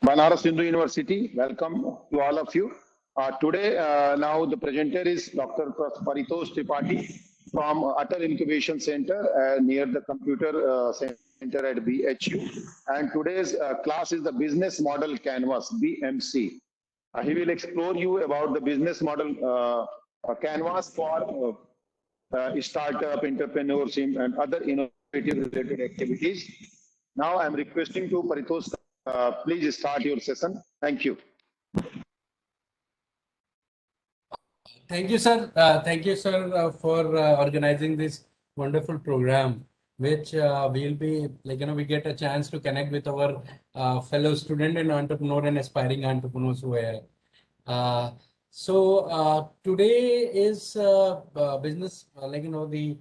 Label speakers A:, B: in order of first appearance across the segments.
A: Banaras Hindu University. Welcome to all of you. Today, now the presenter is Dr. Paritosh Tripathi from Atal Incubation Center near the Computer Center at BHU. And today's class is the Business Model Canvas, BMC. He will explore you about the business model canvas for startup, entrepreneurship, and other innovative related activities. Now I'm requesting to Paritosh, please start your session. Thank you.
B: Thank you, sir, for organizing this wonderful program, which we'll be we get a chance to connect with our fellow student and entrepreneur and aspiring entrepreneurs who are. Today is business, the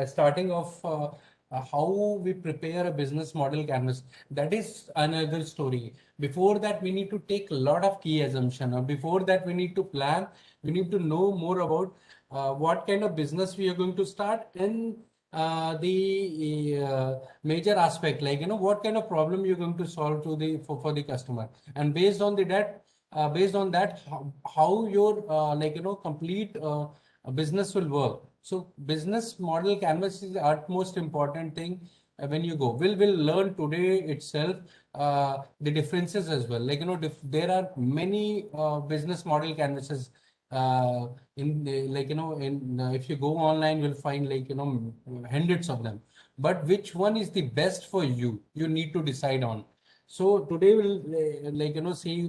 B: starting of how we prepare a business model canvas. That is another story. Before that, we need to take a lot of key assumption, or before that, we need to plan. We need to know more about what kind of business we are going to start, and the major aspect, what kind of problem you're going to solve to the for the customer, and based on that, how your complete business will work. So business model canvas is the utmost important thing when you go. We'll learn today itself the differences as well. There are many business model canvases in the, if you go online, you'll find hundreds of them. But which one is the best for you? You need to decide on. So today we'll see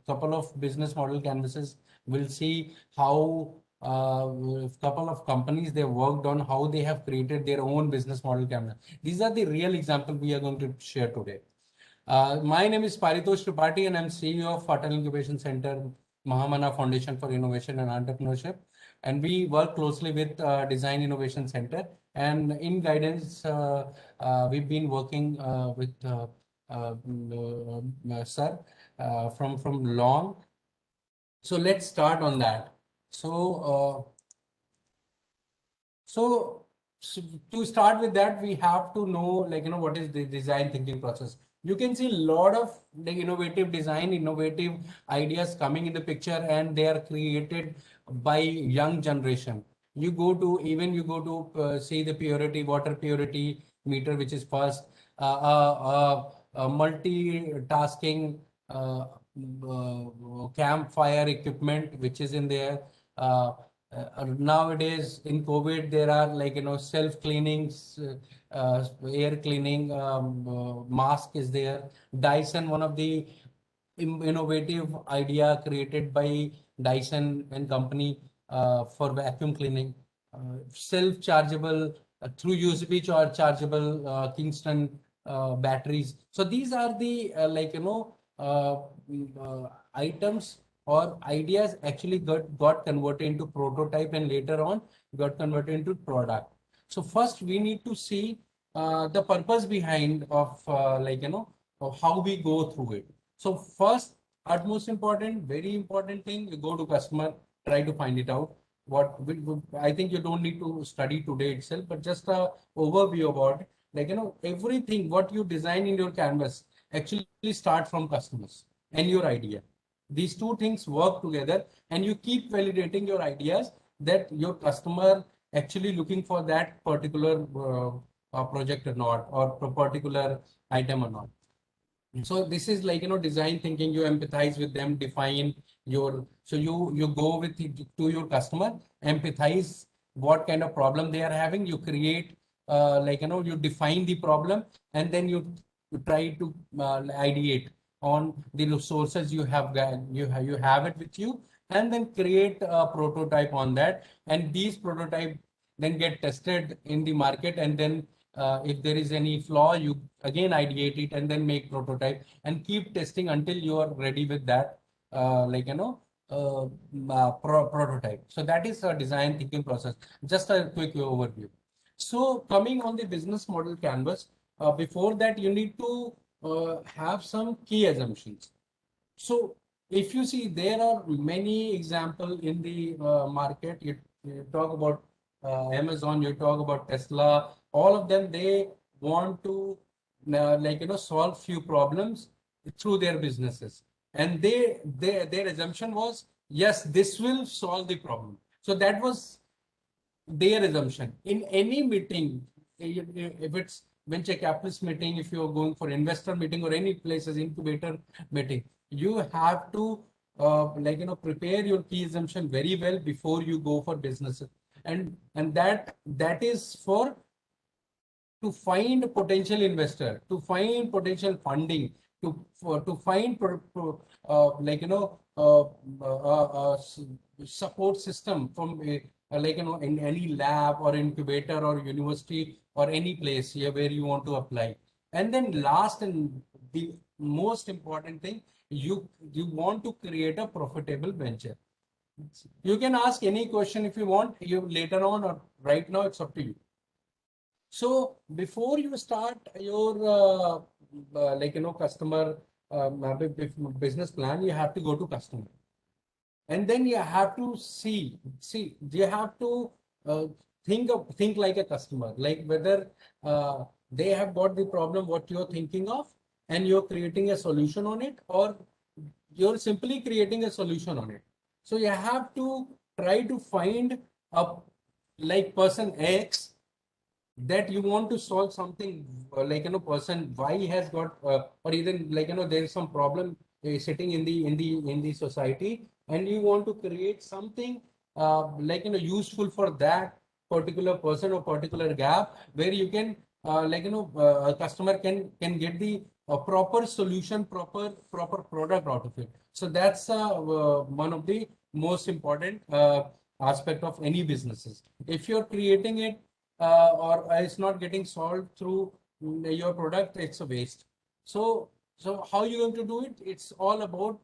B: couple of business model canvases. We'll see how couple of companies they worked on, how they have created their own business model canvas. These are the real example we are going to share today. My name is Paritosh Tripathi and I'm CEO of Atal Incubation Center, Mahamana Foundation for Innovation and Entrepreneurship. And we work closely with Design Innovation Center. And in guidance, we've been working with sir from long. So let's start on that. So to start with that, we have to know what is the design thinking process. You can see a lot of innovative design, innovative ideas coming in the picture, and they are created by young generation. You go to see the purity, water purity meter, which is first, multitasking campfire equipment, which is in there. Nowadays in COVID, there are self-cleanings, air cleaning, mask is there. Dyson, one of the innovative idea created by Dyson and company for vacuum cleaning. Self-chargeable through USB chargeable Kingston batteries. So these are the items or ideas actually got converted into prototype and later on got converted into product. So first we need to see the purpose behind of of how we go through it. So first, utmost important, very important thing, you go to customer, try to find it out. I think you don't need to study today itself, but just a overview about it. Everything what you design in your canvas actually start from customers and your idea. These two things work together, and you keep validating your ideas that your customer actually looking for that particular project or not, or particular item or not. So this is design thinking. You empathize with them, define your, so you go with to your customer, empathize what kind of problem they are having. You create you define the problem, and then you try to ideate on the resources you have it with you, and then create a prototype on that, and these prototype then get tested in the market, and then if there is any flaw, you again ideate it and then make prototype and keep testing until you are ready with that prototype. So that is a design thinking process. Just a quick overview. So coming on the business model canvas, before that you need to have some key assumptions. So if you see, there are many examples in the market. You talk about Amazon, you talk about Tesla, all of them, they want to solve few problems through their businesses. And their assumption was, yes, this will solve the problem. So that was their assumption. In any meeting, if it's venture capitalist meeting, if you're going for investor meeting or any places incubator meeting, you have to prepare your key assumption very well before you go for business. And that is for to find potential investor, to find potential funding, to find support system from in any lab or incubator or university or any place here where you want to apply. And then last and the most important thing, you want to create a profitable venture. You can ask any question if you want, you later on or right now, it's up to you. So before you start your customer business plan, you have to go to customer, and then you have to see you have to think like a customer, like whether they have got the problem what you're thinking of, and you're creating a solution on it, or you're simply creating a solution on it. So you have to try to find a like person X that you want to solve something person Y has got or even there is some problem sitting in the society, and you want to create something useful for that particular person or particular gap where you can a customer can get the proper solution, proper product out of it. So that's one of the most important aspect of any businesses. If you're creating it or it's not getting solved through your product, it's a waste. So how you going to do it? It's all about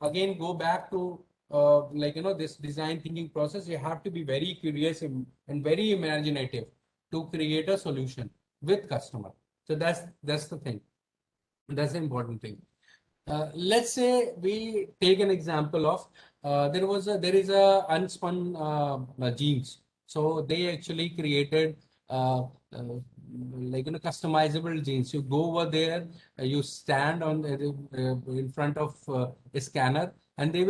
B: again go back to this design thinking process. You have to be very curious and very imaginative to create a solution with customer. So that's the thing. That's the important thing. Let's say we take an example of there is a unspun jeans. So they actually created customizable jeans. You go over there, you stand on in front of a scanner, and they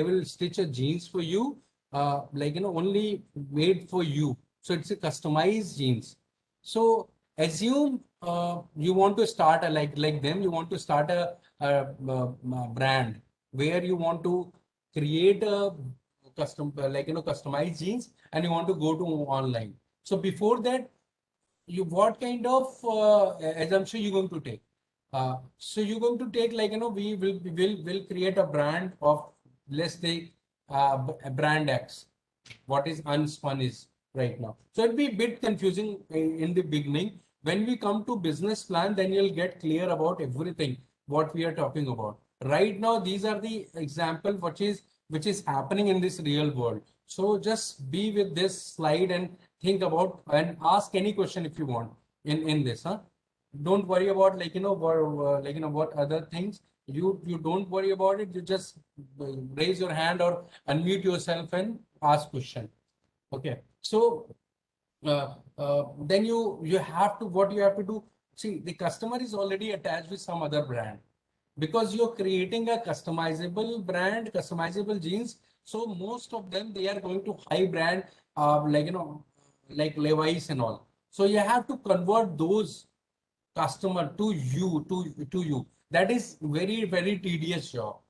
B: will stitch a jeans for you, only made for you. So it's a customized jeans. So assume you want to start a like them. You want to start a brand where you want to create a customized jeans, and you want to go to online. So before that, you what kind of assumption you going to take? So you're going to take we will create a brand of, let's take brand X. What is unspun is right now. So it'll be a bit confusing in the beginning. When we come to business plan, then you'll get clear about everything what we are talking about. Right now, these are the example which is happening in this real world. So just be with this slide and think about and ask any question if you want in this. Don't worry about what other things. You don't worry about it. You just raise your hand or unmute yourself and ask question. Okay. So then you have to what you have to do. See, the customer is already attached with some other brand because you're creating a customizable brand, customizable jeans. So most of them they are going to high brand, like Levi's and all. So you have to convert those customer to you. That is very tedious job.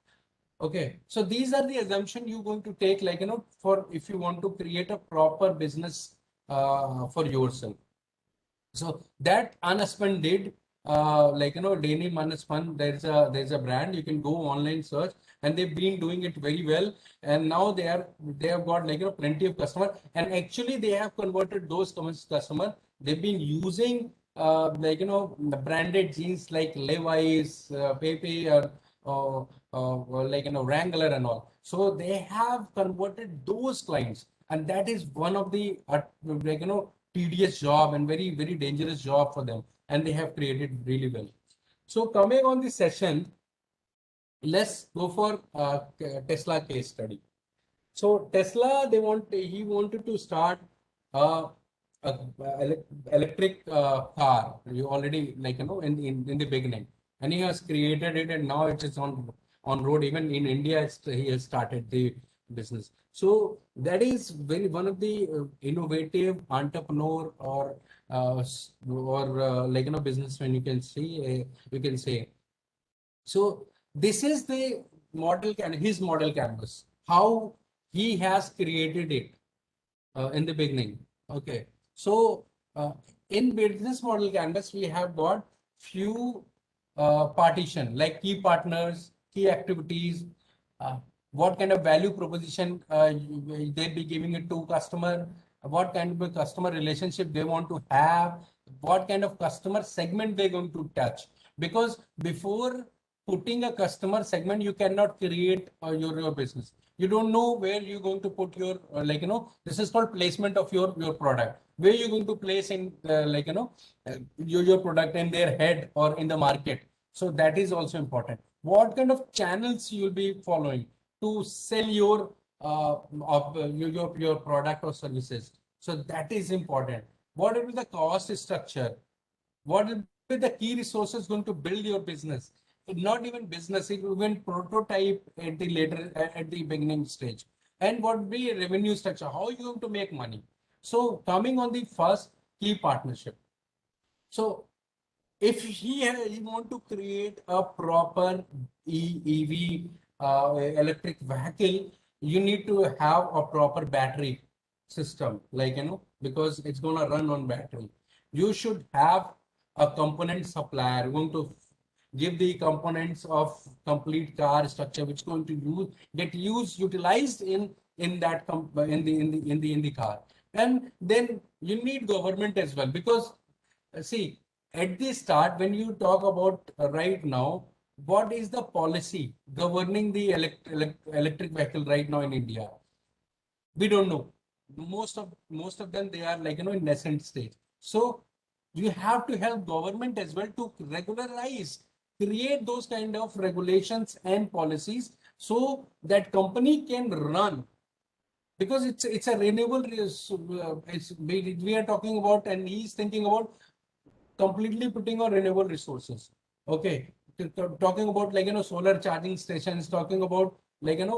B: Okay, so these are the assumption you're going to take, for if you want to create a proper business for yourself. So that Unspun did, Denim Unspun, there's a brand. You can go online search, and they've been doing it very well. And now they have got plenty of customer, and actually they have converted those customer. They've been using the branded jeans like Levi's, Pepe, or Wrangler and all. So they have converted those clients, and that is one of the tedious job and very dangerous job for them, and they have created really well. So coming on the session, let's go for Tesla case study. So Tesla, he wanted to start uh, a electric car. You already in the beginning. and he has created it, and now it is on road. Even in India, he has started the business. So that is very one of the innovative entrepreneur or like businessman, you can see you can say. So this is the his model canvas, how he has created it in the beginning. Okay. So in business model canvas, we have got few partition like key partners, key activities, uh, what kind of value proposition they'll be giving it to customer, what kind of a customer relationship they want to have, what kind of customer segment they're going to touch. Because before putting a customer segment, you cannot create your business. You don't know where you're going to put your this is called placement of your product, where you're going to place in your product in their head or in the market. So that is also important. What kind of channels you'll be following to sell your product or services. So that is important. What will be the cost structure? What will be the key resources going to build your business? Not even business, even prototype at the later at the beginning stage. And what will be revenue structure? How are you going to make money? So coming on the first, key partnership. So if he want to create a proper EV electric vehicle, you need to have a proper battery system, because it's going to run on battery. You should have a component supplier going to give the components of complete car structure, which is going to utilized in that in the car. And then you need government as well, because see, at the start, when you talk about right now, what is the policy governing the electric vehicle right now in India? We don't know. Most of them, they are in nascent stage. So you have to help government as well to regularize, create those kind of regulations and policies so that company can run, because it's a renewable we are talking about, and he's thinking about completely putting on renewable resources. Okay. Talking about solar charging stations, talking about next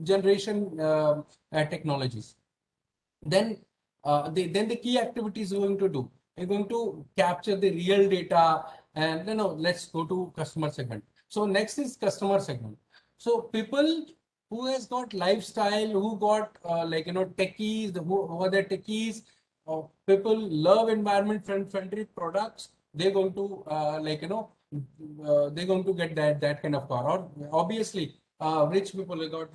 B: generation technologies. Then then the key activities we're going to do. We're going to capture the real data, and let's go to customer segment. So next is customer segment. So people who has got lifestyle, who got techies, who are the techies, people love environment friendly products. They're going to they're going to get that kind of car. Or obviously, rich people who got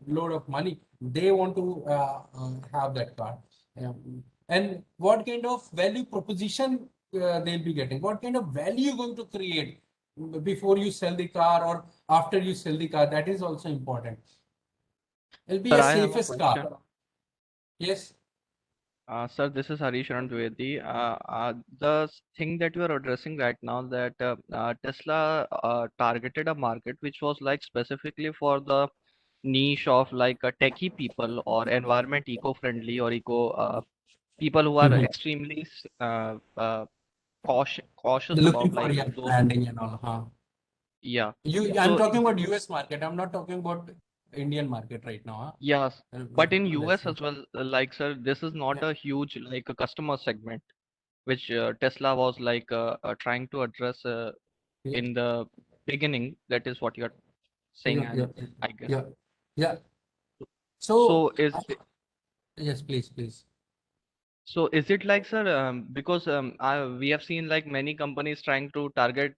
B: load of money, they want to have that car. And what kind of value proposition they'll be getting? What kind of value you're going to create before you sell the car or after you sell the car? That is also important. It'll be
C: Sir,
B: a
C: I have a
B: safest
C: question.
B: car. Yes.
C: Sir, this is Harish Dwivedi. The thing that you are addressing right now, that Tesla targeted a market which was like specifically for the niche of like techie people or environment eco-friendly or people who are
B: Mhm.
C: extremely cautious
B: They're looking
C: about
B: for
C: like those.
B: branding and all. Huh?
C: Yeah.
B: I'm
C: So
B: talking about US market. I'm not talking about Indian market right now.
C: yes,
B: Huh?
C: but in
B: Let's
C: US
B: see.
C: as well, like sir, this is not
B: Yeah.
C: a huge like a customer segment which Tesla was like trying to address
B: Yeah.
C: in the beginning. That is what you're saying,
B: Yeah. Yeah.
C: and I guess.
B: Yeah. Yeah. So
C: So is
B: yes, please, please.
C: so is it like, sir, because we have seen like many companies trying to target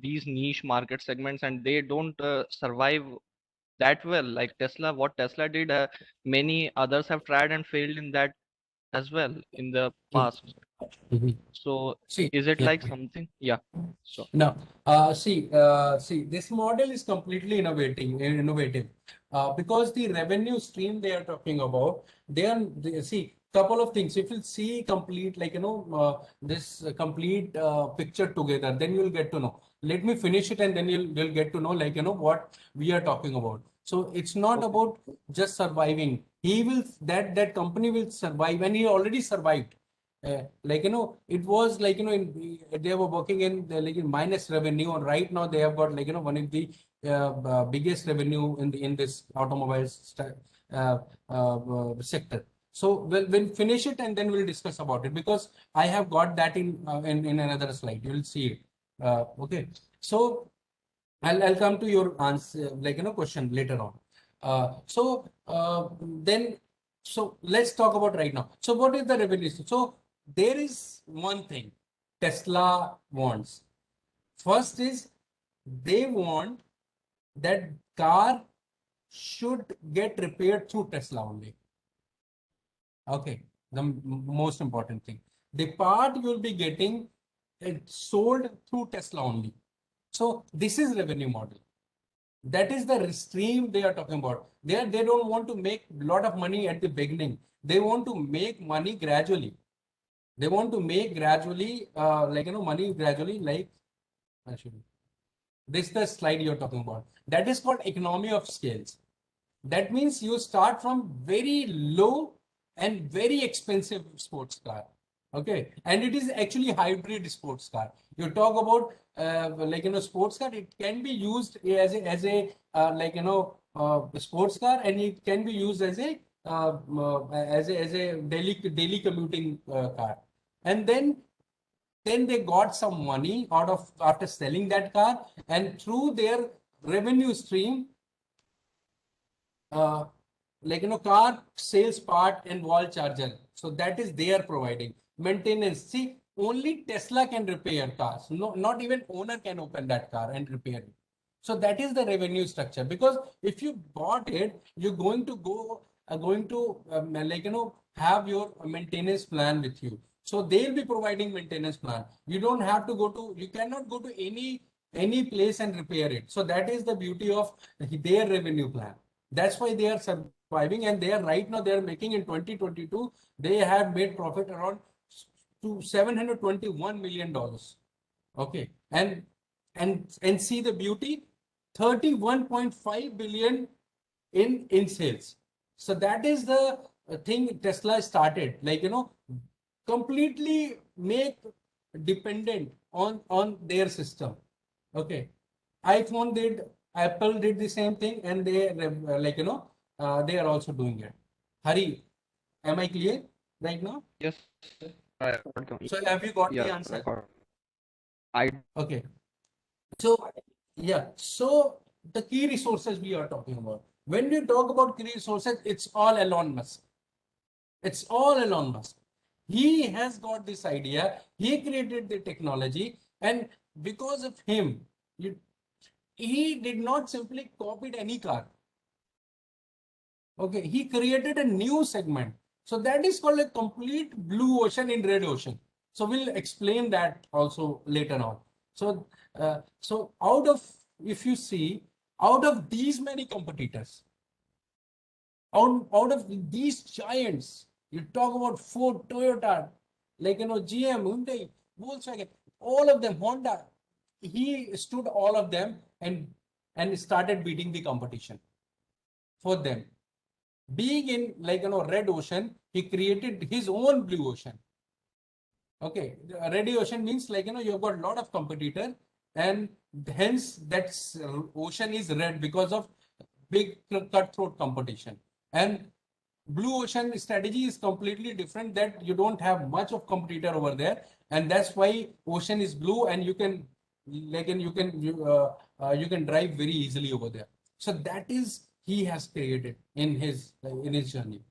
C: these niche market segments and they don't survive that well. Like Tesla, what Tesla did, many others have tried and failed in that as well in the past.
B: Mhm.
C: So
B: See,
C: is it
B: yeah.
C: like something? Yeah. So
B: Now, see, this model is completely innovative, because the revenue stream they are talking about, see, couple of things. If you see complete, this complete picture together, then you'll get to know. Let me finish it, and then you'll get to know, what we are talking about. So it's not
C: okay.
B: about just surviving. That company will survive, and he already survived. Like, it was like, they were working in like in minus revenue, and right now they have got like, one of the biggest revenue in this automobile uh, sector. So we'll finish it and then we'll discuss about it, because I have got that in another slide. You'll see it. Okay. So I'll come to your answer, like, question later on. Then, so let's talk about right now. So what is the revenue? So there is one thing Tesla wants. First is they want that car should get repaired through Tesla only. Okay, the most important thing. The part you'll be getting it sold through Tesla only. So this is revenue model. That is the stream they are talking about. They don't want to make a lot of money at the beginning. They want to make money gradually. They want to make gradually, money gradually. Like, actually, this is the slide you're talking about. That is called economy of scales. That means you start from very low and very expensive sports car. Okay, and it is actually hybrid sports car. You talk about sports car. It can be used as a sports car, and it can be used as a daily commuting car. And then they got some money out of after selling that car, and through their revenue stream, car sales part and wall charger. So that is they are providing maintenance. See, only Tesla can repair cars. No, not even owner can open that car and repair it. So that is the revenue structure. Because if you bought it, you're going to have your maintenance plan with you. So they'll be providing maintenance plan. You don't have to you cannot go to any place and repair it. So that is the beauty of their revenue plan. That's why they are surviving, and they are right now, they are making in 2022, they have made profit around to $721 million. Okay. And see the beauty, 31.5 billion in sales. So that is the thing Tesla started, completely make dependent on their system. Okay. iPhone did, Apple did the same thing, and they they are also doing it. Hari, am I clear right now?
C: Yes, I got
B: So have you got the
C: yeah,
B: answer?
C: I
B: Okay. So yeah, so the key resources we are talking about. When we talk about key resources, it's all Elon Musk. It's all Elon Musk. He has got this idea. He created the technology, and because of him, he did not simply copied any car. Okay, he created a new segment. So that is called a complete blue ocean in red ocean. So we'll explain that also later on. So, if you see, out of these many competitors, out of these giants, you talk about Ford, Toyota, GM, Hyundai, Volkswagen, all of them, Honda, he stood all of them and started beating the competition for them. Being in red ocean, he created his own blue ocean. Okay, red ocean means you've got a lot of competitor, and hence that ocean is red because of big cutthroat competition. And blue ocean strategy is completely different, that you don't have much of competitor over there, and that's why ocean is blue, and you can drive very easily over there. So that is he has created in his journey.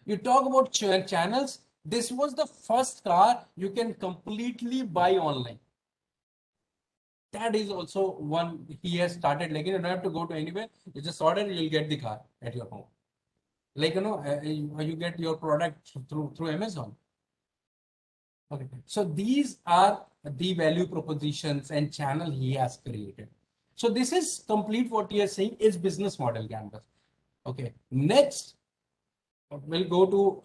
B: You talk about channels. This was the first car you can completely buy online. That is also one he has started. You don't have to go to anywhere. You just order, you'll get the car at your home. You get your product through Amazon. Okay. So these are the value propositions and channel he has created. So this is complete what he is saying is business model canvas. Okay. Next, we'll go to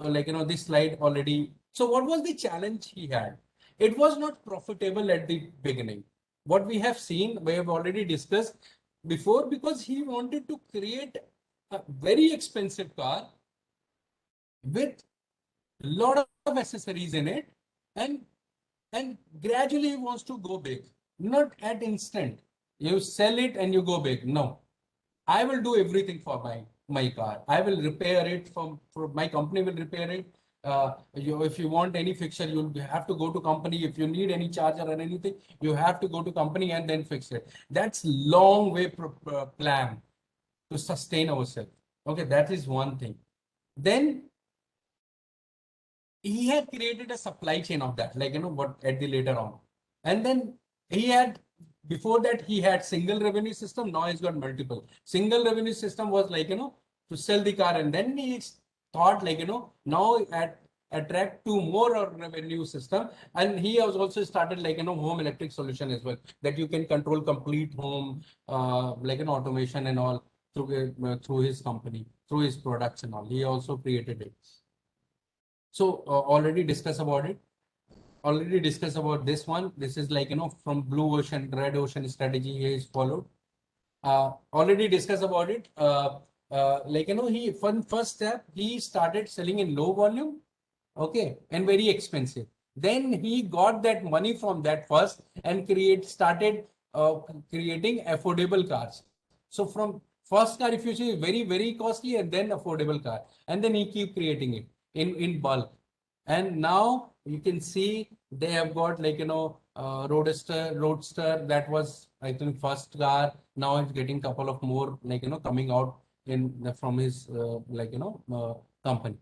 B: this slide already. So what was the challenge he had? It was not profitable at the beginning. What we have seen, we have already discussed before, because he wanted to create a very expensive car with a lot of of accessories in it, and and gradually he wants to go big, not at instant. You sell it and you go big. No, I will do everything for my car. I will repair it from my company will repair it. If you want any fixture, you'll have to go to company. If you need any charger or anything, you have to go to company and then fix it. That's long way plan to sustain ourselves. Okay, that is one thing. Then he had created a supply chain of that, like, what at the later on. And then he had, before that, he had single revenue system. Now he's got multiple. Single revenue system was like, to sell the car. And then he thought like, now attract to more revenue system. And he has also started like, home electric solution as well, that you can control complete home, like an automation and all through his company, through his products and all. He also created it. So already discussed about it. Already discussed about this one. This is like, from blue ocean, red ocean strategy he is followed. Already discussed about it. Like, he first step, he started selling in low volume, okay, and very expensive. Then he got that money from that first and started creating affordable cars. So from first car, if you see, very, very costly, and then affordable car. And then he keep creating it in bulk. And now you can see they have got like, Roadster, that was, I think, first car. Now it's getting couple of more, like, coming out from his, like, company.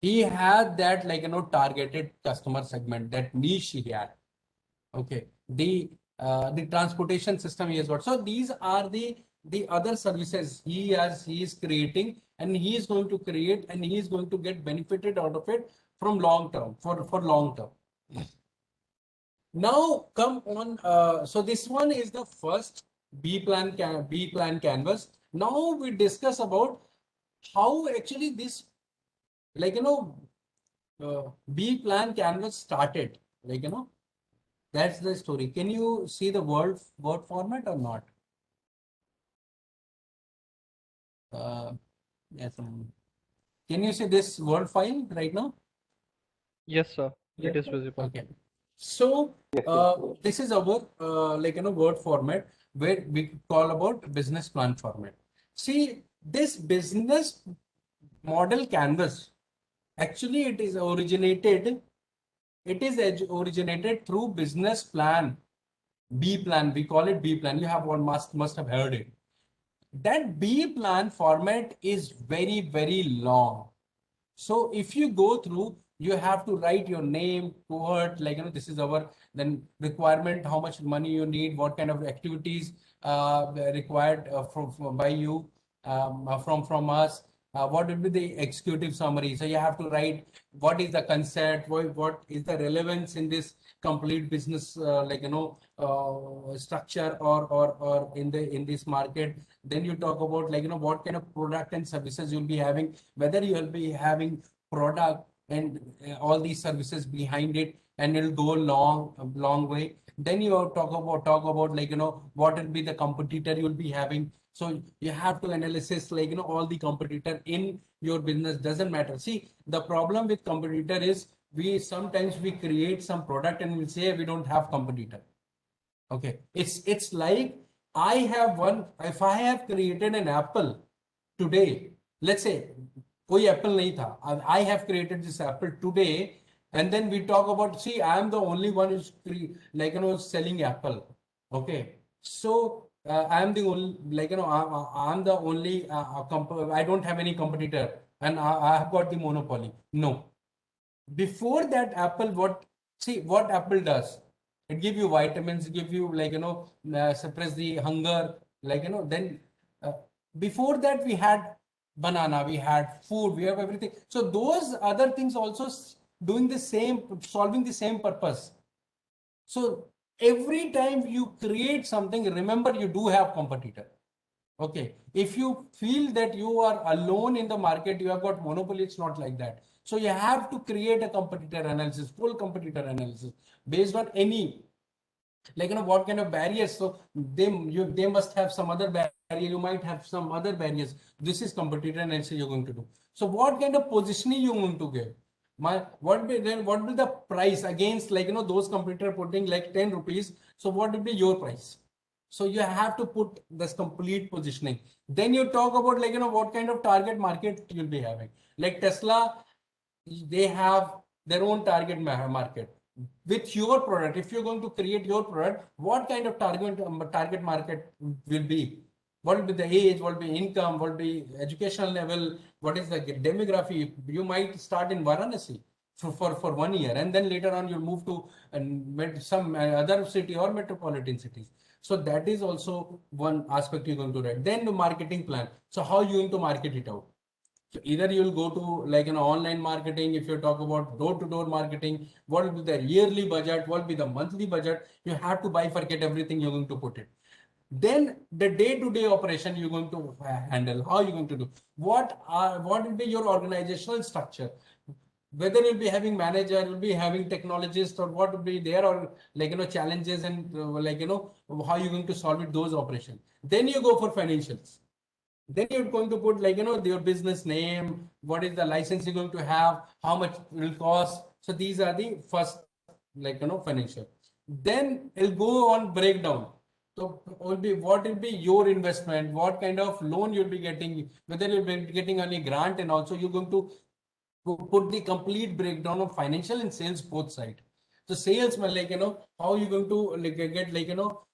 B: He had that, like, targeted customer segment, that niche he had. Okay. The transportation system he has got. So these are the other services he is creating, and he is going to create, and he is going to get benefited out of it from long term, for long term. Now come on. So this one is the first B plan canvas. Now we discuss about how actually this, like, B plan canvas started, like, that's the story. Can you see the word format or not? Yes. Can you see this Word file right now?
C: Yes, sir.
B: Yeah.
C: It is visible.
B: Okay. So this is our like, Word format, where we call about business plan format. See, this business model canvas, actually it is originated through business plan, B plan. We call it B plan. You have one must have heard it. That B plan format is very, very long. So if you go through, you have to write your name, cohort, like, this is our then requirement, how much money you need, what kind of activities required by you, from us. What will be the executive summary? So you have to write what is the concept, what is the relevance in this complete business, like, structure or in this market. Then you talk about, like, what kind of product and services you'll be having, whether you'll be having product and all these services behind it, and it'll go long way. Then you talk about, like, what will be the competitor you'll be having. So you have to analysis, like, all the competitor in your business. Doesn't matter. See, the problem with competitor is sometimes we create some product and we say we don't have competitor. Okay, it's like, if I have created an apple today, let's say koi apple nahi tha, I have created this apple today, and then we talk about, see, I am the only one who's like, selling apple. Okay, so I am the only, like, I'm the only I don't have any competitor, and I have got the monopoly. No, before that apple, what apple does, it give you vitamins, give you, like, suppress the hunger, like, then before that we had banana, we had food, we have everything. So those other things also doing the same, solving the same purpose. So every time you create something, remember you do have competitor. Okay, if you feel that you are alone in the market, you have got monopoly, it's not like that. So you have to create a competitor analysis, full competitor analysis, based on any, like, what kind of barriers. So they must have some other barrier, you might have some other barriers. This is competitor analysis you're going to do. So what kind of positioning you're going to give? what will be the price against, like, those competitor putting like 10 rupees. So what will be your price? So you have to put this complete positioning. Then you talk about, like, what kind of target market you'll be having. Like Tesla, they have their own target market. With your product, if you're going to create your product, what kind of target market will be? What will be the age? What will be income? What will be educational level? What is the demography? You might start in Varanasi for 1 year, and then later on you'll move to some other city or metropolitan cities. So that is also one aspect you're going to write. Then the marketing plan. So how you going to market it out? So either you'll go to, like, online marketing. If you talk about door-to-door marketing, what will be the yearly budget? What will be the monthly budget? You have to bifurcate everything you're going to put it. Then the day-to-day operation you're going to handle. How you're going to do? What will be your organizational structure? Whether you'll be having manager, you'll be having technologist, or what will be there, or, like, challenges, and like, how you're going to solve it, those operations. Then you go for financials. Then you're going to put, like, your business name, what is the license you're going to have, how much it will cost. So these are the first, like, financial. Then it'll go on breakdown. So what will be your investment, what kind of loan you'll be getting, whether you'll be getting any grant, and also you're going to put the complete breakdown of financial and sales both side. So sales, like, how you going to, like, get, like,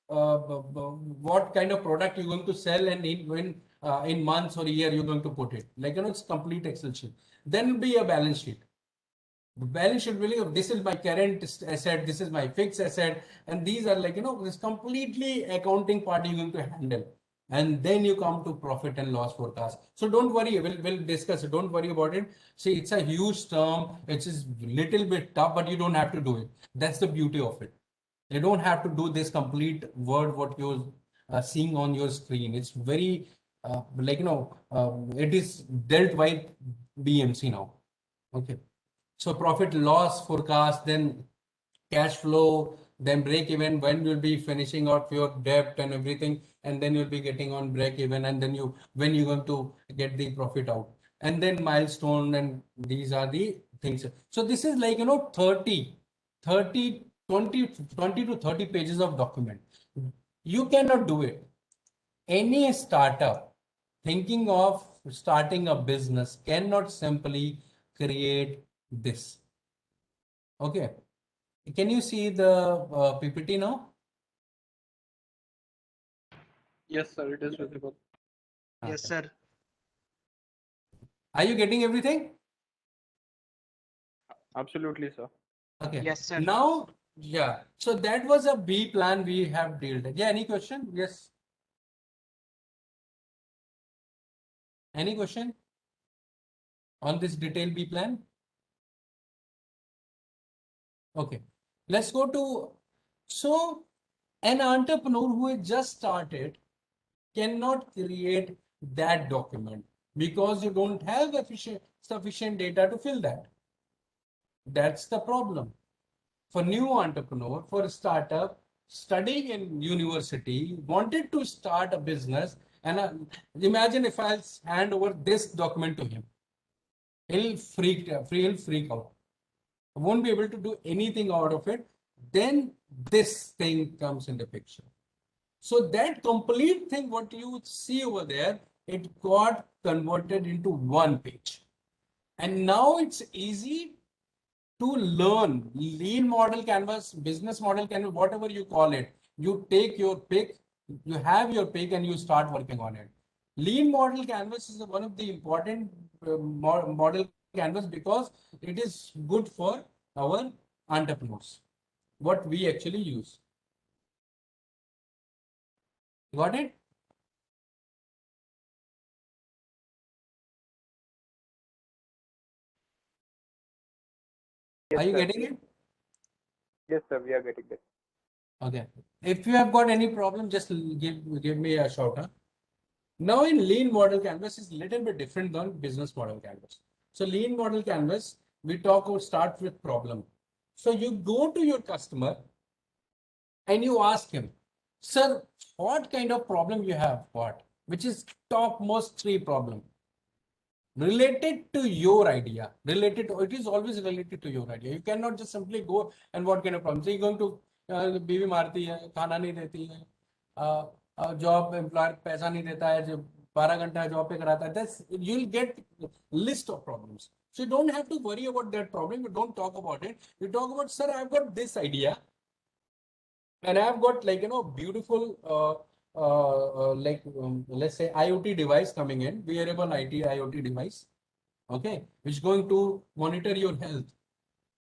B: what kind of product you're going to sell, and in months or year you're going to put it. Like, it's complete Excel sheet. Then will be a balance sheet. The balance sheet will, this is my current asset, this is my fixed asset, and these are, like, this completely accounting part you're going to handle. And then you come to profit and loss forecast. So don't worry, we'll discuss it. Don't worry about it. See, it's a huge term. It is little bit tough, but you don't have to do it. That's the beauty of it. You don't have to do this complete word what you're seeing on your screen. It's very like, it is dealt by BMC now. Okay. So profit loss forecast, then cash flow, then break even, when you'll be finishing out your debt and everything, and then you'll be getting on break even, and then when you're going to get the profit out, and then milestone, and these are the things. So this is, like, 20 to 30 pages of document. You cannot do it. Any startup thinking of starting a business cannot simply create this. Okay. Can you see the PPT now?
C: Yes, sir, it is visible.
D: Yes, sir.
B: Are you getting everything?
C: Absolutely, sir.
B: Okay.
D: Yes, sir.
B: Now, yeah. So that was a B plan we have dealt. Yeah. Any question? Yes. Any question on this detailed B plan? Okay. Let's go to, so an entrepreneur who has just started cannot create that document because you don't have sufficient data to fill that. That's the problem. For new entrepreneur, for a startup, studying in university, wanted to start a business, and imagine if I'll hand over this document to him, he'll freak out. Won't be able to do anything out of it. Then this thing comes in the picture. So that complete thing, what you see over there, it got converted into one page. And now it's easy to learn lean model canvas, business model canvas, whatever you call it. You take your pick, you have your pick, and you start working on it. Lean model canvas is one of the important model canvas because it is good for our entrepreneurs, what we actually use. Got it?
C: Yes,
B: Are you
C: sir.
B: getting it?
C: Yes, sir, we are getting it.
B: Okay. If you have got any problem, just give me a shout. Huh? Now in lean model canvas is a little bit different than business model canvas. So lean model canvas, we talk about start with problem. So you go to your customer and you ask him, sir, what kind of problem you have got, which is topmost 3 problem. related to your idea, it is always related to your idea. You cannot just simply go and what kind of problem. So you're going to बीवी मारती है, खाना नहीं देती है, job employer पैसा नहीं देता है, जो 12 घंटा जॉब पे कराता है, that's you'll get list of problems. So you don't have to worry about that problem. You don't talk about it. You talk about, sir, I've got this idea, and I've got beautiful let's say IoT device coming in, wearable IT IoT device, okay, which is going to monitor your health.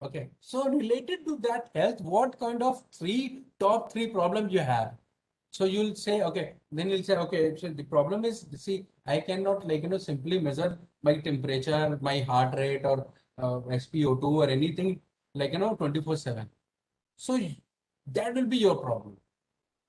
B: Okay, so related to that health, what kind of top three problems you have? So you'll say, okay, then you'll say, okay, so the problem is, see, I cannot simply measure my temperature, my heart rate, or SpO2 or anything 24/7. So that will be your problem.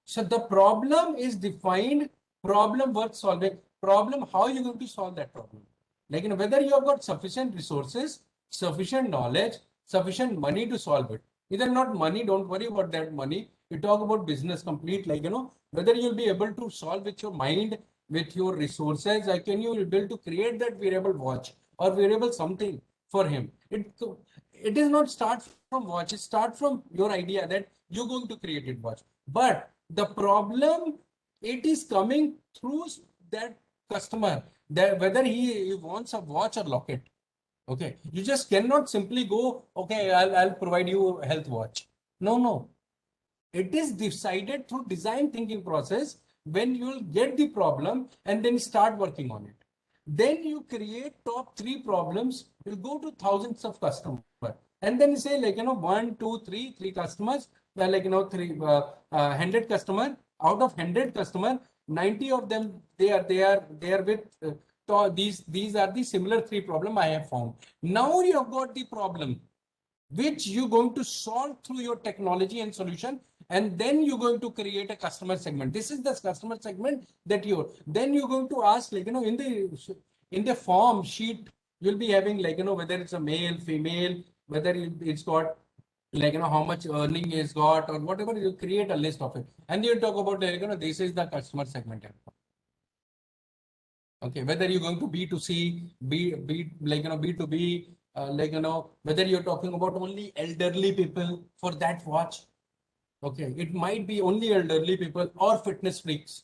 B: So the problem is defined, problem worth solving, problem, how are you going to solve that problem? Whether you have got sufficient resources, sufficient knowledge, sufficient money to solve it. Either not money, don't worry about that money. You talk about business complete, whether you'll be able to solve with your mind, with your resources, can you be able to create that wearable watch or wearable something for him? It is not start from watch, it start from your idea that you're going to create it watch. But the problem, it is coming through that customer, that whether he wants a watch or locket. Okay, you just cannot simply go, okay, I'll provide you a health watch. No. It is decided through design thinking process when you'll get the problem and then start working on it. Then you create top three problems, you'll go to thousands of customers. And then you say 1, 2, 3, three customers, 100 customer, out of 100 customer, 90 of them, they are with these are the similar three problem I have found. Now you have got the problem which you're going to solve through your technology and solution, and then you're going to create a customer segment. This is the customer segment that then you're going to ask in the form sheet, you'll be having whether it's a male, female, whether it's got how much earning is got or whatever. You create a list of it, and you talk about this is the customer segment. Okay, whether you're going to B2C, B2B, whether you're talking about only elderly people for that watch. Okay, it might be only elderly people or fitness freaks,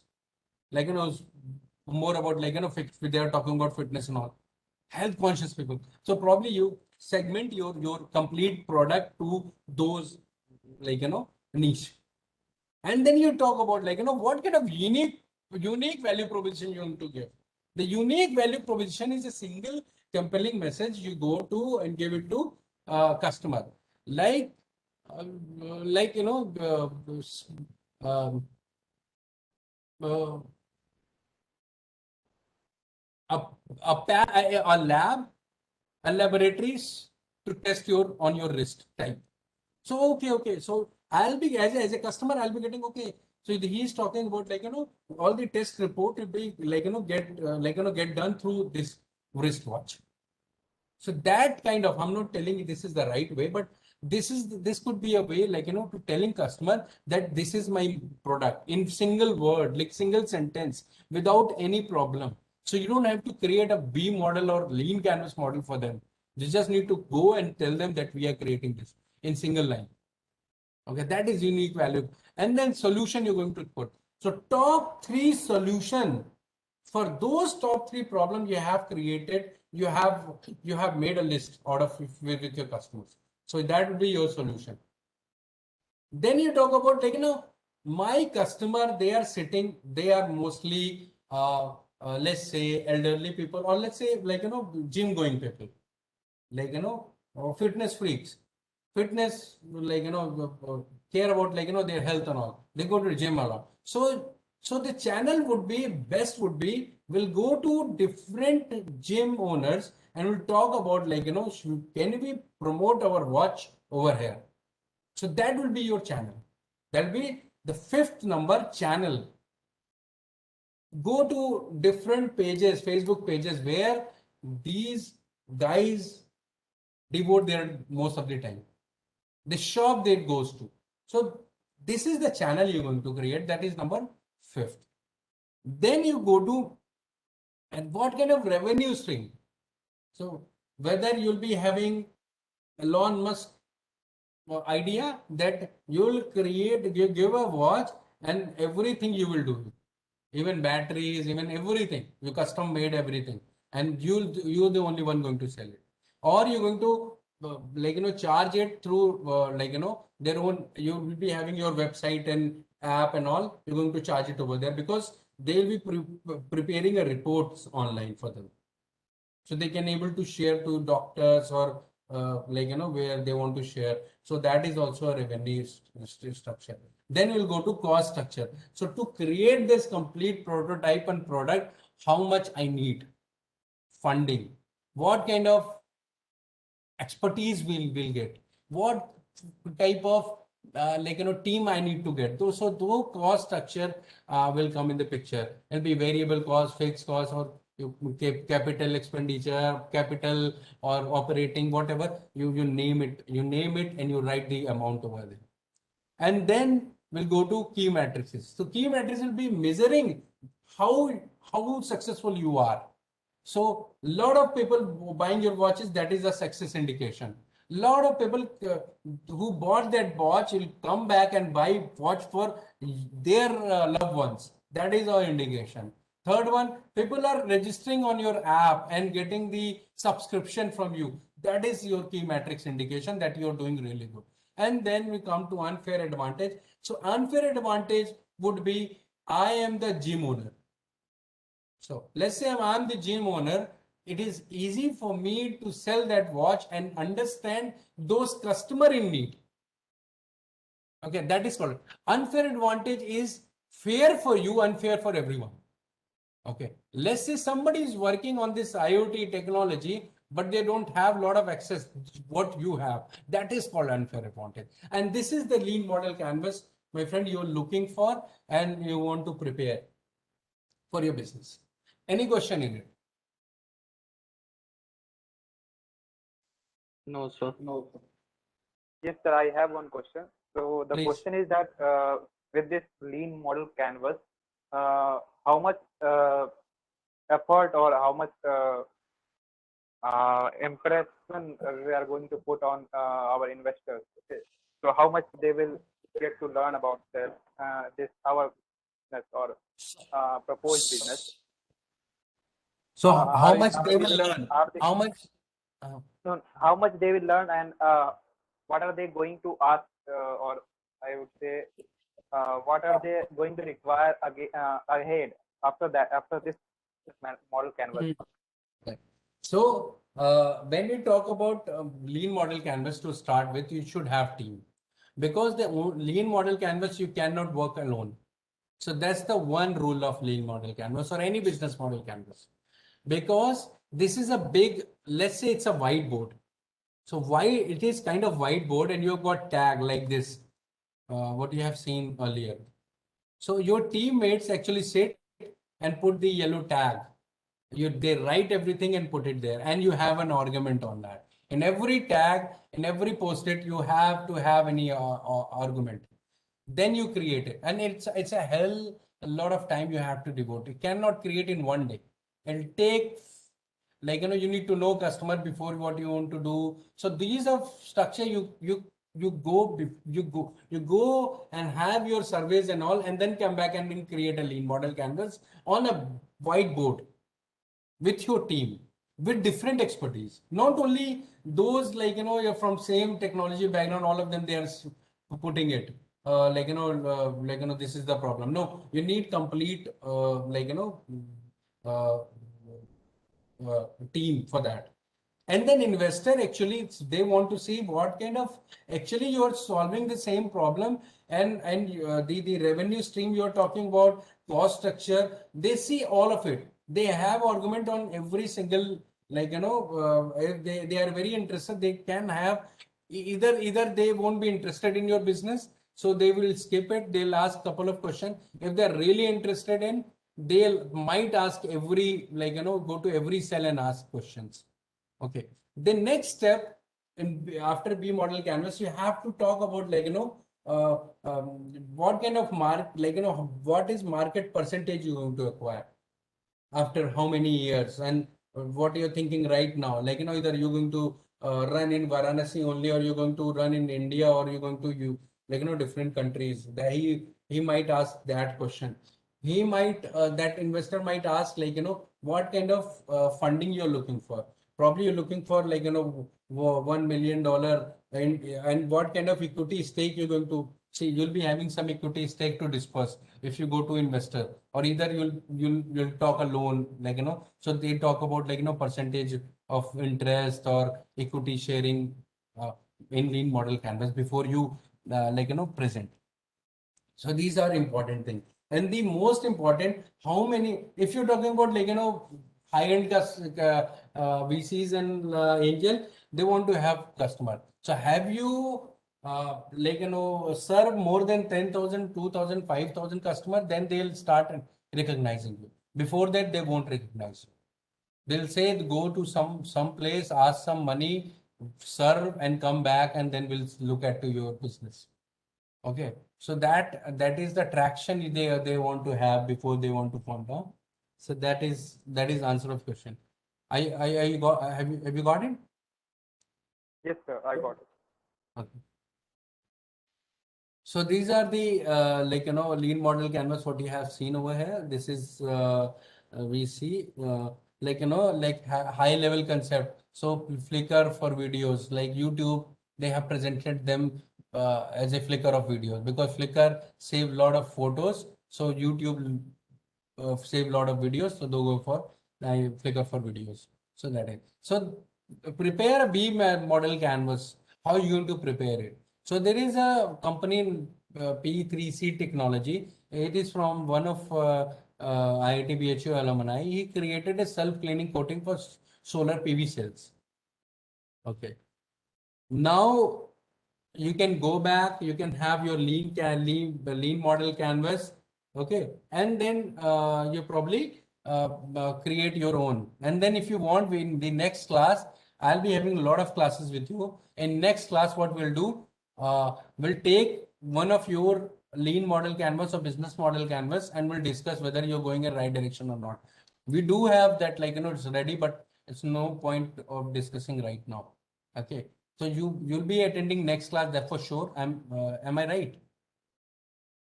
B: more about they are talking about fitness and all, health conscious people. So probably you segment your complete product to those niche, and then you talk about what kind of unique value proposition you're going to give. The unique value proposition is a single compelling message you go to and give it to customer, like um, uh, a lab, a laboratories to test on your wrist type. So okay. So I'll be as a customer, I'll be getting okay. So he's talking about all the test report will be get done through this wristwatch. So that kind of, I'm not telling you this is the right way, but this could be a way to telling customer that this is my product in single word, single sentence, without any problem. So you don't have to create a B model or lean canvas model for them. You just need to go and tell them that we are creating this in single line. Okay, that is unique value. And then solution you're going to put. So top three solution for those top three problems you have created, you have made a list out of with your customers. So that would be your solution. Then you talk about my customer, they are mostly let's say elderly people, or let's say gym going people, fitness freaks, fitness care about their health and all. They go to the gym a lot. So the channel would be we'll go to different gym owners and we'll talk about can we promote our watch over here? So that will be your channel. That'll be the fifth number channel. Go to different pages, Facebook pages, where these guys devote their most of the time. The shop that goes to. So this is the channel you're going to create. That is number 5th. Then you go to, and what kind of revenue stream? So whether you'll be having Elon Musk idea that you'll create, give a watch and everything you will do, even batteries, even everything, you custom made everything, and you're the only one going to sell it, or you're going to charge it through their own. You will be having your website and app and all. You're going to charge it over there because they will be preparing a reports online for them, so they can able to share to doctors or where they want to share. So that is also a revenue structure. Then we'll go to cost structure. So to create this complete prototype and product, how much I need funding, what kind of expertise will get, what type of team I need to get. So those cost structure will come in the picture. It'll be variable cost, fixed cost, or capital expenditure, capital or operating, whatever you name it. You name it and you write the amount over there. And then we'll go to key matrices. So key matrices will be measuring how successful you are. So a lot of people buying your watches, that is a success indication. Lot of people who bought that watch will come back and buy watch for their loved ones. That is our indication. Third one, people are registering on your app and getting the subscription from you. That is your key matrix indication that you're doing really good. And then we come to unfair advantage. So unfair advantage would be, I am the gym owner. So let's say I'm the gym owner. It is easy for me to sell that watch and understand those customer in need. Okay, that is called unfair advantage. Is fair for you, unfair for everyone. Okay, let's say somebody is working on this IoT technology, but they don't have a lot of access what you have. That is called unfair advantage. And this is the lean model canvas, my friend, you're looking for and you want to prepare for your business. Any question in it?
C: No, sir.
D: Yes, sir, I have one question. So the
B: Please.
D: question is that with this lean model canvas, how much effort or how much impression we are going to put on our investors? Okay. So how much they will get to learn about this our business or proposed business?
B: So how much they will
D: they-
B: learn?
D: are they-
B: How much?
D: So how much they will learn and what are they going to ask or I would say what are they going to require ahead after that, after this model canvas?
B: So when we talk about lean model canvas to start with, you should have team, because the lean model canvas, you cannot work alone. So that's the one rule of lean model canvas or any business model canvas, because this is a big, let's say it's a whiteboard. So why it is kind of whiteboard and you've got tag like this, what you have seen earlier. So your teammates actually sit and put the yellow tag. They write everything and put it there, and you have an argument on that. In every tag, in every post-it, you have to have any argument. Then you create it, and it's a lot of time you have to devote. You cannot create in one day. It'll take you need to know customer before what you want to do. So these are structure you go and have your surveys and all, and then come back and then create a lean model canvas on a whiteboard with your team with different expertise, not only those you're from same technology background, all of them they are putting it this is the problem. No, you need complete uh, team for that. And then investor actually they want to see what kind of actually you are solving the same problem, and the revenue stream you're talking about, cost structure, they see all of it. They have argument on every single if they are very interested, they can have either they won't be interested in your business, so they will skip it. They'll ask couple of questions. If they're really interested in, they might ask every go to every cell and ask questions. Okay. The next step after B model canvas, you have to talk about what kind of what is market percentage you're going to acquire after how many years, and what you're thinking right now. Like, either you're going to run in Varanasi only, or you're going to run in India, or you're going to different countries. That he might ask that question. He might that investor might ask, like, what kind of funding you're looking for. Probably you're looking for, like, $1 million, and what kind of equity stake you're going to see. You'll be having some equity stake to disperse if you go to investor, or either you'll talk a loan, like, so they talk about, like, percentage of interest or equity sharing uh, in lean model canvas before you present. So these are important things. And the most important, how many, if you're talking about, like, high-end VCs and angel, they want to have customer. So have you, serve more than 10,000, 2,000, 5,000 customers, then they'll start recognizing you. Before that, they won't recognize you. They'll say, go to some place, ask some money, serve and come back, and then we'll look at to your business. Okay, so that is the traction they want to have before they want to form down. So that is answer of question. I you got have you got it?
D: Yes, sir, I got it.
B: Okay. So these are the lean model canvas what you have seen over here. This is we see high level concept. So Flickr for videos, like YouTube, they have presented them as a Flickr of videos, because Flickr save a lot of photos. So YouTube save a lot of videos. So they go for Flickr for videos. So that is. So prepare a B model canvas. How are you going to prepare it? So there is a company in P3C Technology. It is from one of IIT BHU alumni. He created a self-cleaning coating for solar PV cells. Okay. Now you can go back. You can have your lean model canvas. Okay, and then you probably create your own. And then if you want, in the next class, I'll be having a lot of classes with you. In next class, what we'll do, we'll take one of your lean model canvas or business model canvas, and we'll discuss whether you're going in the right direction or not. We do have that, it's ready, but it's no point of discussing right now. Okay, so you'll be attending next class, that for sure. Am I right?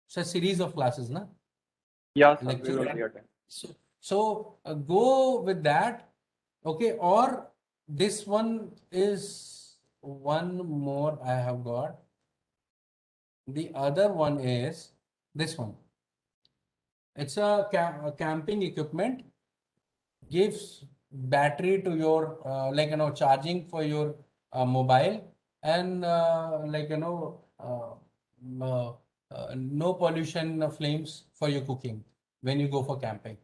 B: It's a series of classes, na?
D: Yeah, sir, we
B: Lecture.
D: will be attending.
B: So go with that. Okay, or this one is one more I have got. The other one is this one. It's a camping equipment, gives battery to your charging for your mobile, and no pollution flames for your cooking when you go for camping.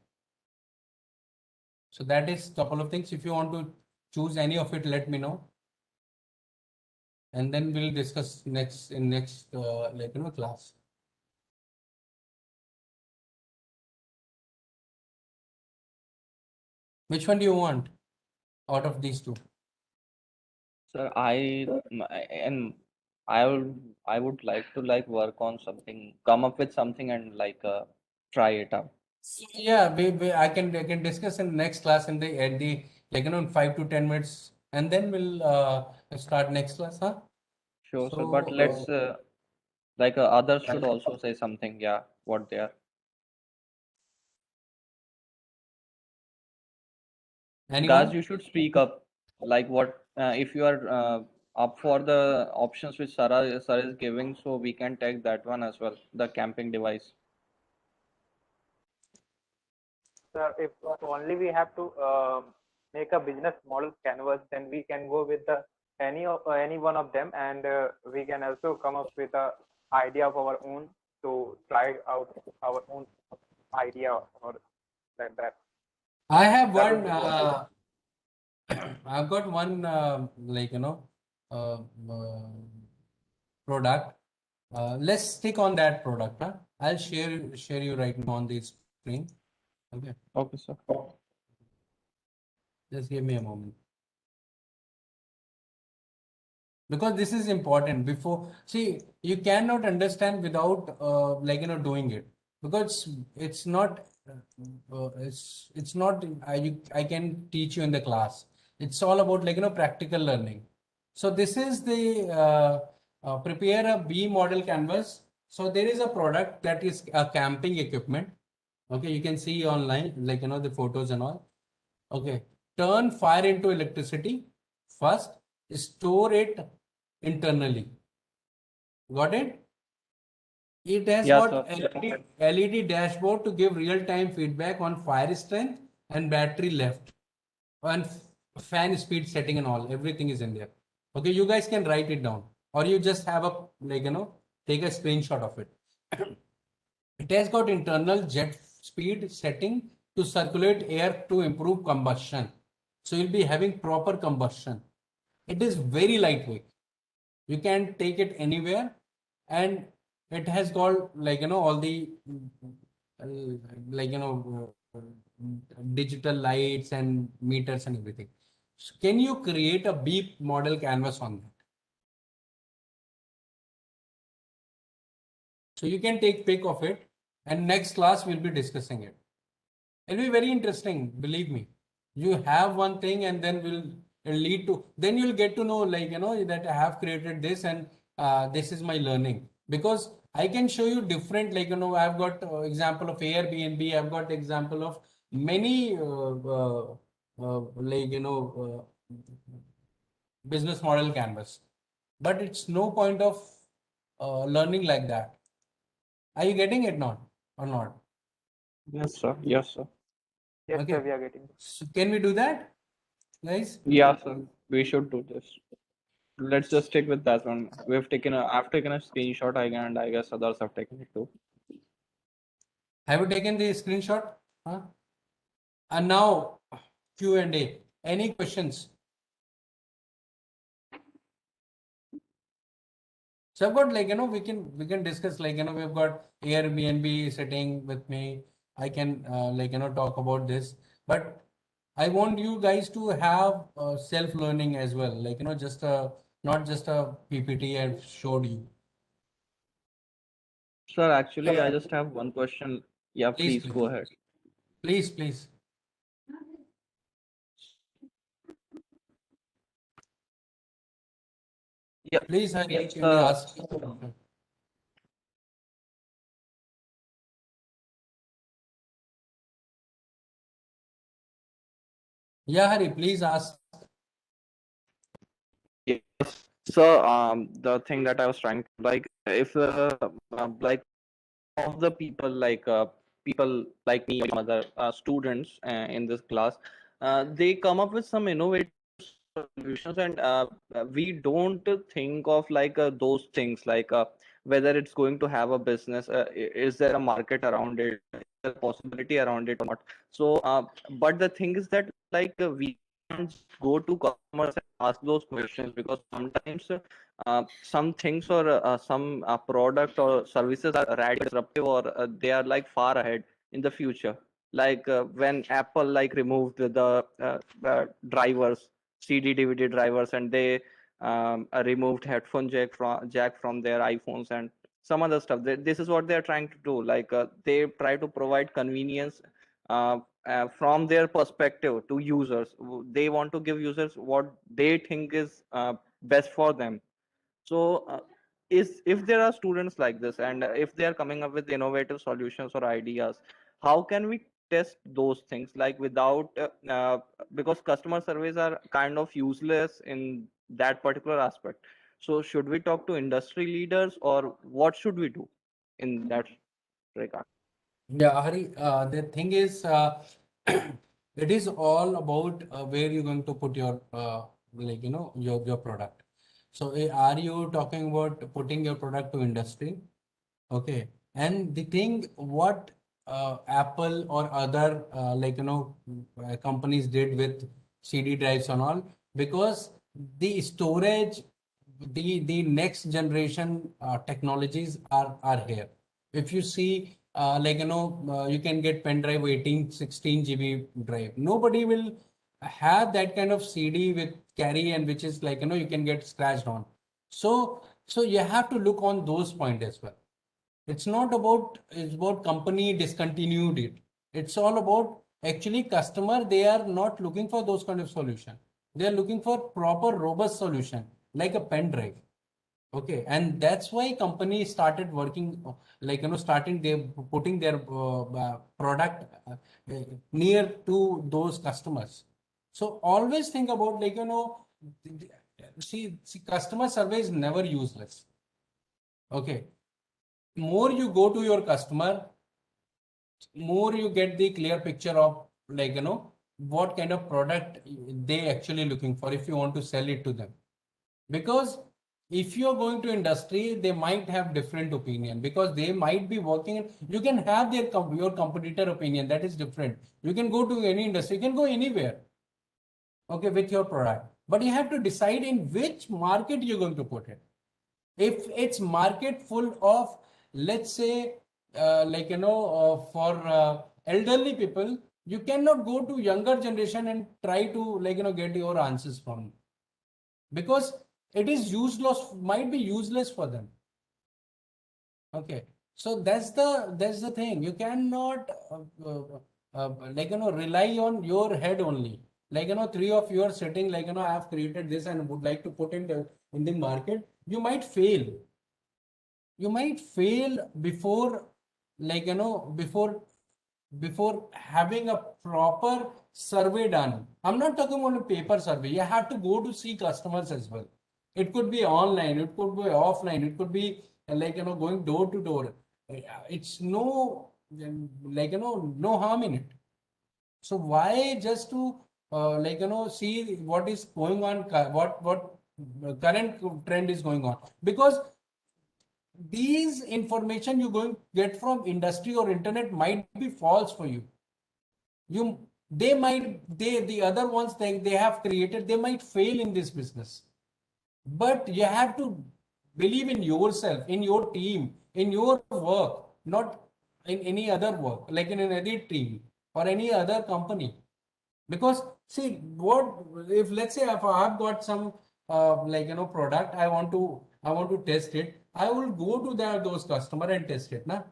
B: So that is couple of things. If you want to choose any of it, let me know, and then we'll discuss next class. Which one do you want out of these two?
C: Sir, I would like to work on something, come up with something and try it out.
B: Yeah, I can discuss in the next class in the at the 5 to 10 minutes, and then we'll start next class, huh?
C: Sure, sir.
B: So
C: But let's others should also say something. Yeah, what they are.
B: anyone?
C: Guys, you should speak up. Like what if you are up for the options which Sarah is giving, so we can take that one as well, the camping device.
D: Sir, if only we have to make a business model canvas, then we can go with the any one of them, and we can also come up with a idea of our own to try out our own idea or like that.
B: I have
D: That would
B: one.
D: be possible.
B: I've got one uh, product. Let's stick on that product. Huh? I'll share you right now on the screen. Okay.
C: Okay, sir.
B: Just give me a moment. Because this is important. Before, see, you cannot understand without doing it. because it's not it's not I can teach you in the class. It's all about like practical learning. So this is the prepare a B model canvas. So there is a product that is a camping equipment. Okay, you can see online like the photos and all. Okay, turn fire into electricity first, store it internally. Got it? It has
C: Yeah,
B: got
C: sir.
B: LED dashboard to give real-time feedback on fire strength and battery left and fan speed setting and all. Everything is in there. Okay, you guys can write it down or you just have a like take a screenshot of it. It has got internal jet speed setting to circulate air to improve combustion. So you'll be having proper combustion. It is very lightweight. You can take it anywhere, and it has got like all the uh, like digital lights and meters and everything. So can you create a beep model canvas on that? So you can take pic of it, and next class we'll be discussing it. It'll be very interesting, believe me. You have one thing, and then it'll lead to, then you'll get to know like that I have created this, and this is my learning. Because I can show you different like I've got example of Airbnb, I've got example of many like business model canvas, but it's no point of learning like that. Are you getting it not or not?
C: Yes, sir. Yes, sir.
D: Yes, sir,
B: Okay,
D: we are getting.
B: so can we do that, guys?
C: Yeah, sir. We should do this. Let's just stick with that one. I've taken a screenshot, and I guess others have taken it too.
B: Have you taken the screenshot? Huh? And now Q&A. Any questions? So I've got like we can discuss like we've got Airbnb sitting with me. I can like talk about this, but I want you guys to have self learning as well. Like just a not just a PPT I've showed you.
C: Sir, actually, I just have one question. Yeah,
B: Please,
C: please go
B: please,
C: ahead.
B: please, please.
C: Yeah.
B: Please, Hari,
C: Yes,
B: can you ask? Yeah, Hari, please ask.
C: yes. So, the thing that I was trying to like, if like of the people like me, or other students in this class, they come up with some innovative solutions, and we don't think of like those things like whether it's going to have a business, is there a market around it, is there a possibility around it or not. So but the thing is that like we can't just go to customers and ask those questions, because sometimes some things or some product or services are radically disruptive, or they are like far ahead in the future, like when Apple like removed drivers, CD DVD drivers, and they removed headphone jack from their iPhones and some other stuff. This is what they are trying to do. Like they try to provide convenience from their perspective to users. They want to give users what they think is best for them. So is if there are students like this, and if they are coming up with innovative solutions or ideas, how can we test those things like without because customer surveys are kind of useless in that particular aspect. So should we talk to industry leaders, or what should we do in that regard?
B: Yeah, Hari, the thing is, it is all about where you're going to put your like your product. So are you talking about putting your product to industry? Okay. And the thing what Apple or other like companies did with CD drives and all, because the storage, the next generation technologies are here. If you see like you can get pen drive 18 16 GB drive. Nobody will have that kind of CD with carry, and which is like you can get scratched on. So you have to look on those points as well. It's not about, it's about company discontinued it. It's all about actually customer, they are not looking for those kind of solution. They are looking for proper robust solution like a pen drive. Okay, and that's why companies started working like starting they putting their product near to those customers. So always think about see customer survey is never useless. Okay, more you go to your customer, more you get the clear picture of what kind of product they actually looking for if you want to sell it to them. Because if you're going to industry, they might have different opinion because they might be working. You can have your competitor opinion, that is different. You can go to any industry, you can go anywhere, okay, with your product, but you have to decide in which market you're going to put it. If it's market full of, let's say, for elderly people, you cannot go to younger generation and try to get your answers from, because it is useless, might be useless for them. Okay, so that's the thing. You cannot rely on your head only. Three of you are sitting I have created this and would like to put in the market. You might fail. You might fail before before having a proper survey done. I'm not talking about a paper survey. You have to go to see customers as well. It could be online, it could be offline, it could be going door to door. It's no no harm in it. So why just to see what is going on, what current trend is going on? Because these information you're going to get from industry or internet might be false for you. The other ones they have created, they might fail in this business. But you have to believe in yourself, in your team, in your work, not in any other work, like in any team or any other company. Because see, what if, let's say, if I've got some product, I want to test it, I will go to those customer and test it, na.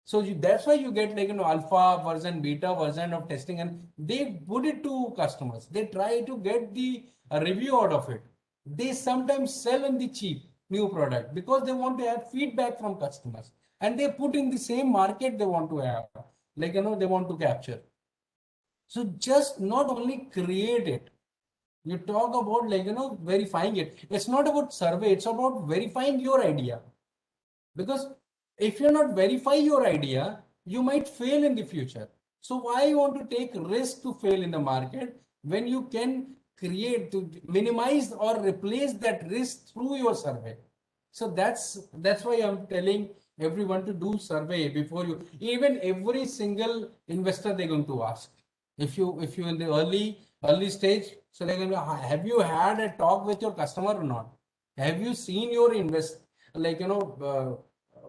B: So that's why you get alpha version, beta version of testing, and they put it to customers. They try to get the review out of it. They sometimes sell in the cheap new product because they want to have feedback from customers, and they put in the same market they want to have, they want to capture. So just not only create it, you talk about verifying it. It's not about survey, it's about verifying your idea. Because if you're not verify your idea, you might fail in the future. So why you want to take risk to fail in the market when you can create to minimize or replace that risk through your survey? So that's why I'm telling everyone to do survey before you, even every single investor they're going to ask. If you in the early stage, so they're going to, have you had a talk with your customer or not? Have you seen your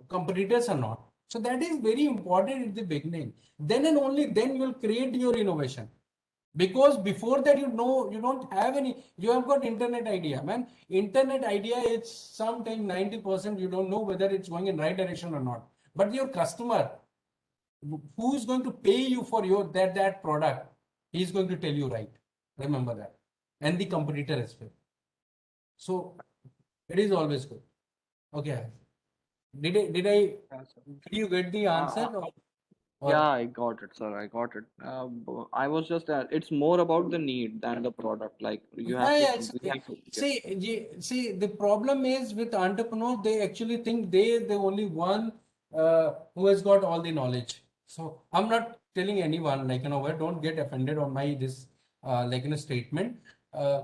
B: competitors or not? So that is very important at the beginning. Then and only then you will create your innovation. Because before that, you don't have any, you have got internet idea, man. Internet idea, it's sometimes 90% you don't know whether it's going in right direction or not. But your customer, who is going to pay you for that product, he's going to tell you right. Remember that. And the competitor as well. So it is always good. Okay. Did you get the answer?
C: Yeah, I got it, sir. I got it. I was just, it's more about the need than the product. Like you have
B: Yeah,
C: to, we have to,
B: see, the problem is with entrepreneurs, they actually think they're the only one who has got all the knowledge. So I'm not telling anyone, don't get offended on my this statement.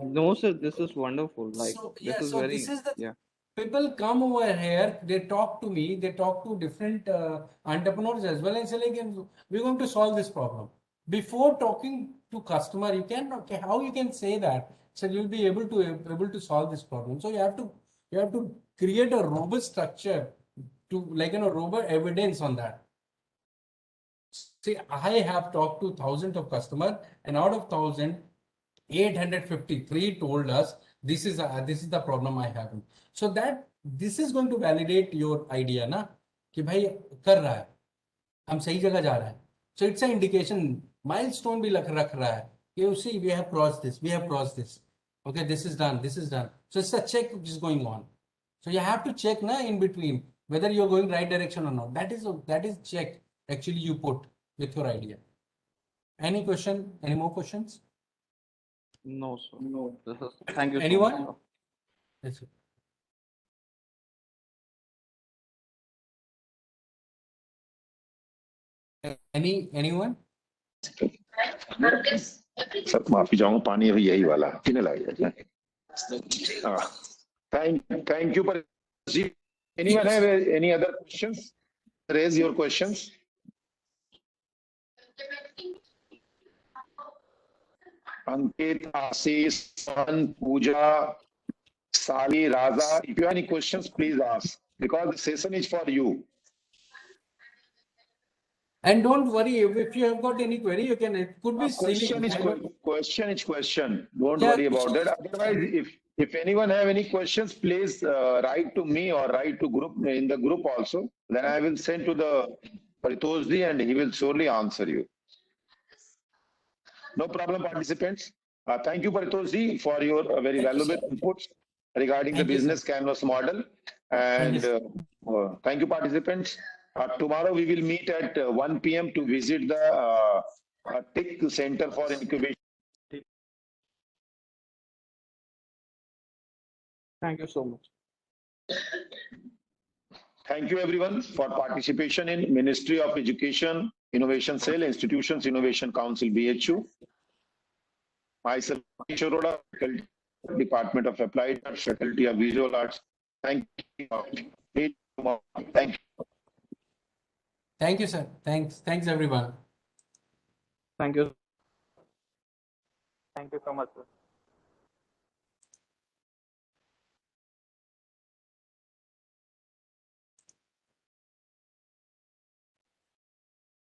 C: no, sir, this is wonderful. Like
B: So
C: this
B: yeah,
C: is
B: so this
C: very,
B: is the
C: yeah.
B: people come over here, they talk to me, they talk to different entrepreneurs as well, and say we're going to solve this problem. Before talking to customer, you can, okay, how you can say that? So you'll be able to solve this problem. So you have to create a robust structure to robust evidence on that. See, I have talked to thousands of customers, and out of 1,853 told us this is the problem I have. So that this is going to validate your idea, na? कि भाई कर रहा है, हम सही जगह जा रहे हैं. So it's an indication, milestone भी रख रहा है कि you see we have crossed this, we have crossed this. Okay, this is done, this is done. So it's a check which is going on. So you have to check na in between whether you're going right direction or not. That is check actually you put with your idea. Any question? Any more questions?
C: No, sir. No. Thank you so
B: Anyone?
C: much, sir.
B: Yes, sir. Anyone?
A: Sir माफी चाहूंगा, पानी अभी यही वाला पीने लगा. Thank you for anyone have any other questions? Raise your questions. Ankit, Ashish, San, Pooja, Sali, Raza, if you have any questions, please ask because the session is for you.
B: And don't worry, if you have got any query, you can, it could be
A: Question
B: silly.
A: is question. Don't
B: Yeah.
A: worry about that. Otherwise, if anyone have any questions, please write to me or write to group in the group also. Then I will send to the Paritosji and he will surely answer you. No problem, participants. Thank you, Paritosji, for your very valuable inputs regarding the
B: Thank you,
A: business canvas model. And thank you, participants. Tomorrow we will meet at 1 p.m. to visit the TIC Center for Incubation.
C: Thank you so much.
A: Thank you everyone for participation in Ministry of Education Innovation Cell, Institutions Innovation Council, BHU. Myself, Kishore Arora, Faculty, Department of Applied Arts, Faculty of Visual Arts. Thank you. Thank you.
B: Thank you, sir. Thanks everyone.
C: Thank you.
D: Thank you so much, sir.